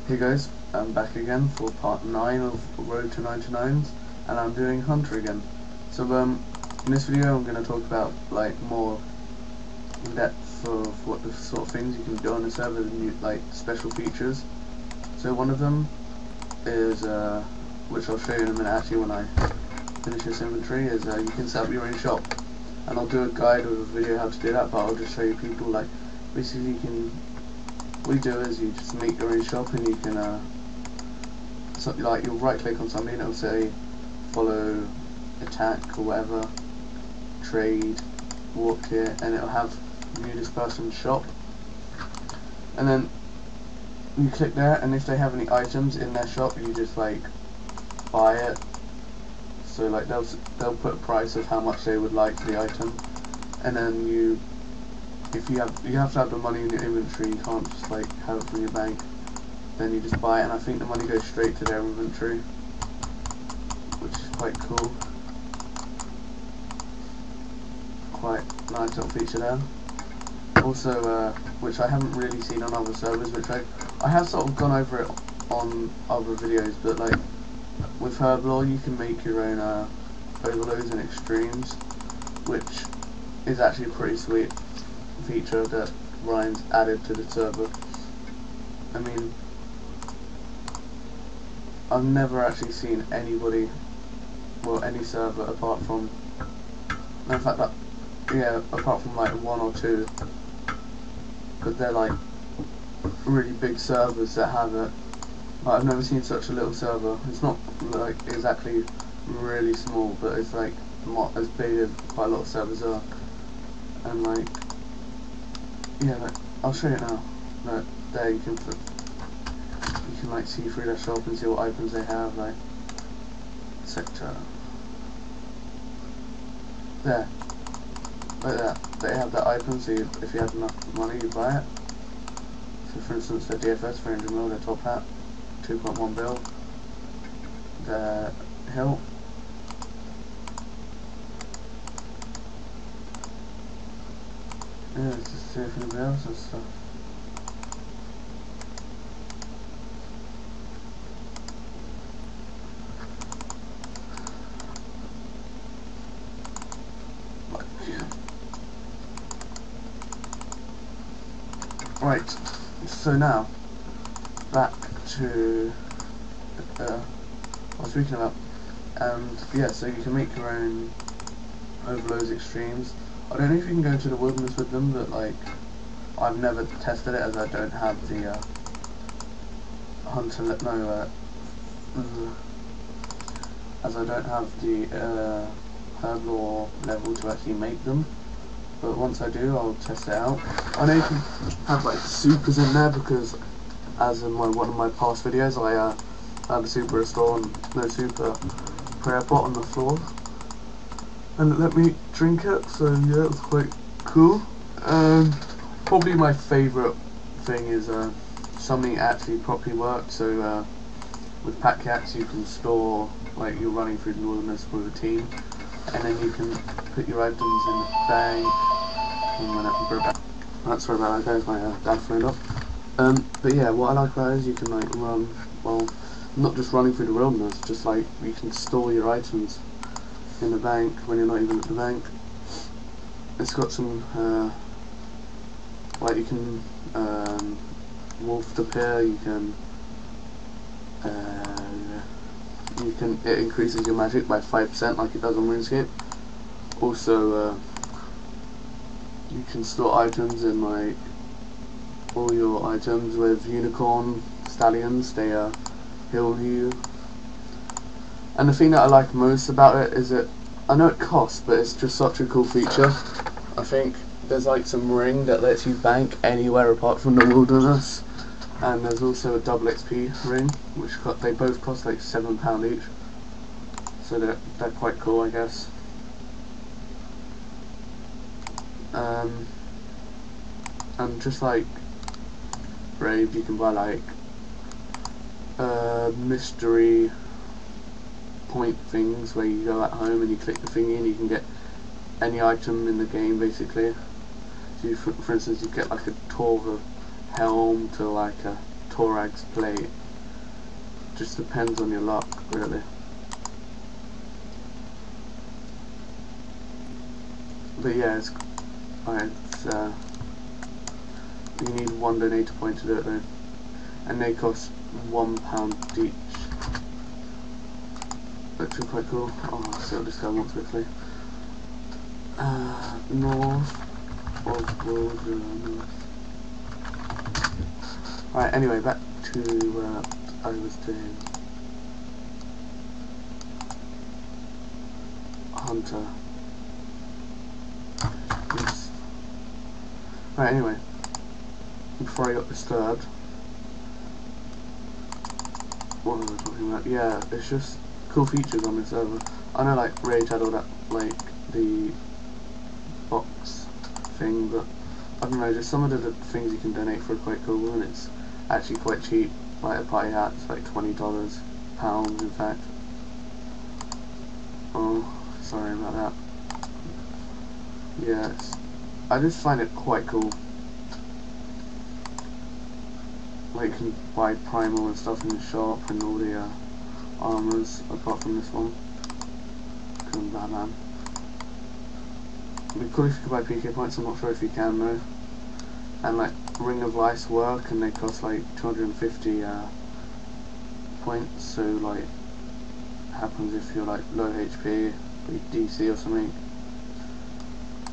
Hey guys, I'm back again for part 9 of Road to 99s, and I'm doing Hunter again. So in this video I'm going to talk about like more in depth of what the sort of things you can do on the server, new, like special features. So one of them is, which I'll show you in a minute actually when I finish this inventory, is you can set up your own shop. And I'll do a guide or a video how to do that, but I'll just show you people like, basically you can, what you do is you just make your own shop and you can, like you'll right click on something and it'll say follow, attack or whatever, trade, walk here, and it'll have view this person's shop. And then you click there, and if they have any items in their shop, you just like buy it. So like they'll put a price of how much they would like for the item, and then you have to have the money in your inventory. You can't just like have it from your bank. Then you just buy it, and I think the money goes straight to their inventory, which is quite cool. Quite nice little feature there. Also, which I haven't really seen on other servers, which I have sort of gone over it on other videos, but like with Herblore you can make your own overloads and extremes, which is actually a pretty sweet feature that Ryan's added to the server. I mean, I've never actually seen anybody, well, any server apart from, in fact, apart from like one or two, because they're like really big servers that have it. I've never seen such a little server. It's not like exactly really small, but it's like not as big as quite a lot of servers are. And like, yeah, like I'll show you now. Like, there you can like see through their shop and see what items they have. Like sector, there, like that. They have that item. So if you have enough money, you buy it. So for instance, the DFS 300ml, their top hat, 2.1 bill, the hill, yeah, let's just see if anybody else has stuff. Right, so now back to what I was speaking about, and yeah, so you can make your own overloads extremes. I don't know if you can go into the wilderness with them, but like I've never tested it as I don't have the as I don't have the Herblore level to actually make them. But once I do, I'll test it out. I know you can have like supers in there, because as in one of my past videos, I had a super restore and no super prayer pot on the floor, and it let me drink it, so yeah, it was quite cool. Probably my favourite thing is something actually properly works. So with pack cats you can store, like you're running through the wilderness with a team, and then you can put your items in the bank. Sorry about that guys, my dad phoned up. But yeah, what I like about it is you can like run, well, not just running through the wilderness, just like you can store your items in the bank when you're not even at the bank. It's got some, like you can wolf appear, it increases your magic by 5% like it does on RuneScape. Also, you can store items in like all your items with unicorn stallions. They heal you. And the thing that I like most about it is that I know it costs, but it's just such a cool feature. I think there's like some ring that lets you bank anywhere apart from the wilderness, and there's also a double XP ring, which they both cost like £7 each. So they're quite cool, I guess. And just like Brave, you can buy like mystery point things where you go at home and you click the thingy and you can get any item in the game basically. So you, for instance, you get like a Torva helm to like a Torag's plate. Just depends on your luck, really. But yeah, it's you need one donator point to do it though, and they cost £1 each, which is quite cool. Oh, I'll see what this guy wants quickly. North of Wolverine. Right, anyway, back to what I was doing. Hunter. Yes. Right, anyway, before I got disturbed, what was I talking about? Yeah, it's just cool features on this server. I know like Rage had all that, like the box thing, but I don't know, just some of the things you can donate for are quite cool, and it's actually quite cheap. Like a party hat, it's like $20, pounds in fact. Oh, sorry about that. Yeah, I just find it quite cool. Like you can buy primal and stuff in the shop and all the armors, apart from this one. Cool, Batman. It'd be cool if you could buy PK points, I'm not sure if you can though. And like Ring of Life's work, and they cost like 250 points, so like happens if you're like low HP, like DC or something.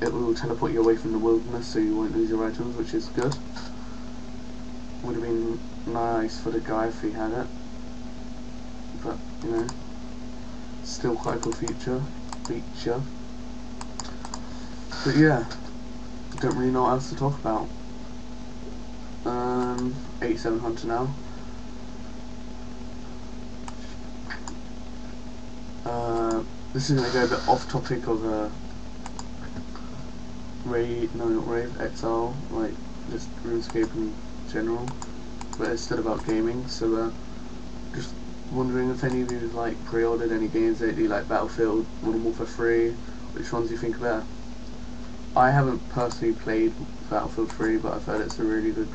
It will teleport you away from the wilderness so you won't lose your items, which is good. Would have been nice for the guy if he had it, but you know, still quite a cool feature. But yeah, don't really know what else to talk about. 87 Hunter now. This is going to go a bit off topic of Exile, like just RuneScape in general, but it's still about gaming. So just wondering if any of you like pre-ordered any games lately, like Battlefield, Modern Warfare 3. Which ones do you think are better? I haven't personally played Battlefield 3, but I've heard it's a really good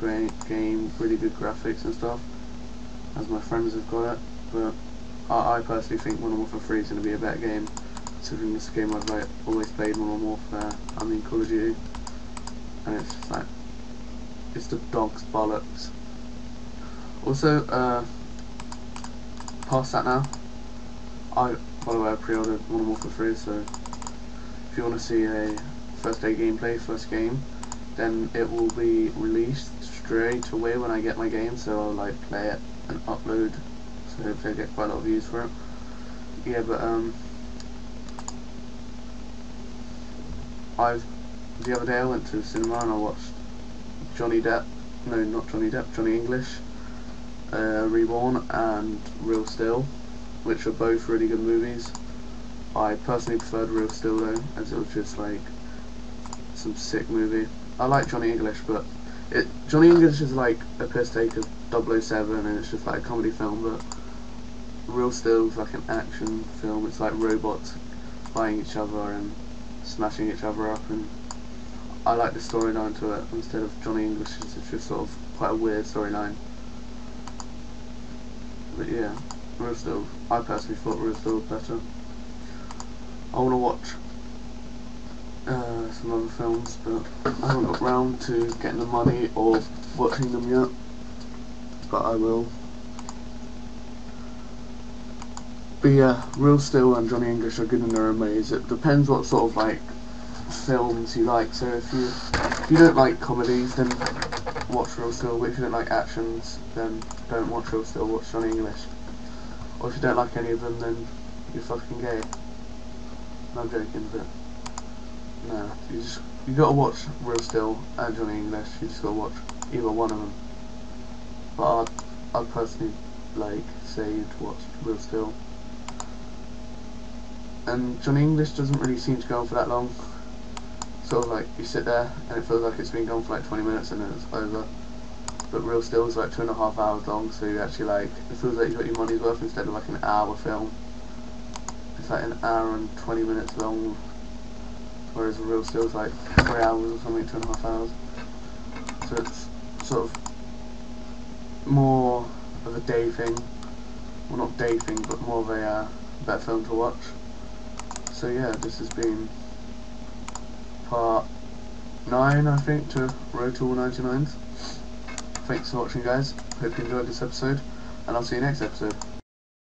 game, really good graphics and stuff, as my friends have got it. But I personally think Modern Warfare 3 is going to be a better game, considering this game I've like always played Modern Warfare, I mean Call of Duty, and it's just like, it's the dog's bollocks. Also, past that now, by the way, I pre-ordered Modern Warfare 3, so if you want to see a first day gameplay, first game, then it will be released straight away when I get my game, so I'll like play it and upload, so hopefully I get quite a lot of views for it. Yeah, but the other day I went to the cinema and I watched Johnny English, Reborn and Real Still, which are both really good movies. I personally preferred Real Still though, as it was just like some sick movie. I like Johnny English, but Johnny English is like a piss take of 007 and it's just like a comedy film, but Real Still is like an action film. It's like robots fighting each other and smashing each other up, and I like the storyline to it instead of Johnny English. It's just sort of quite a weird storyline. But yeah, Real Still, I personally thought Real Still was better. I want to watch some other films, but I haven't got round to getting the money or watching them yet, but I will. But yeah, Real Still and Johnny English are good in their own ways. It depends what sort of like films you like. So if you don't like comedies, then watch Real Still. But if you don't like actions, then don't watch Real Still. Watch Johnny English. Or if you don't like any of them, then you're fucking gay. No, I'm joking, but no, you gotta watch Real Still and Johnny English. You just gotta watch either one of them. But I'd personally like say to watch Real Still. And Johnny English doesn't really seem to go on for that long. Sort of like you sit there and it feels like it's been gone for like 20 minutes and then it's over. But Real Still is like 2.5 hours long, so you actually like, it feels like you got your money's worth instead of like an hour film. It's like an hour and 20 minutes long, whereas Real Still is like 3 hours or something, 2.5 hours. So it's sort of more of a day thing. Well, not day thing, but more of a better film to watch. So yeah, this has been part 9, I think, to Road to all 99s. Thanks for watching, guys. Hope you enjoyed this episode, and I'll see you next episode.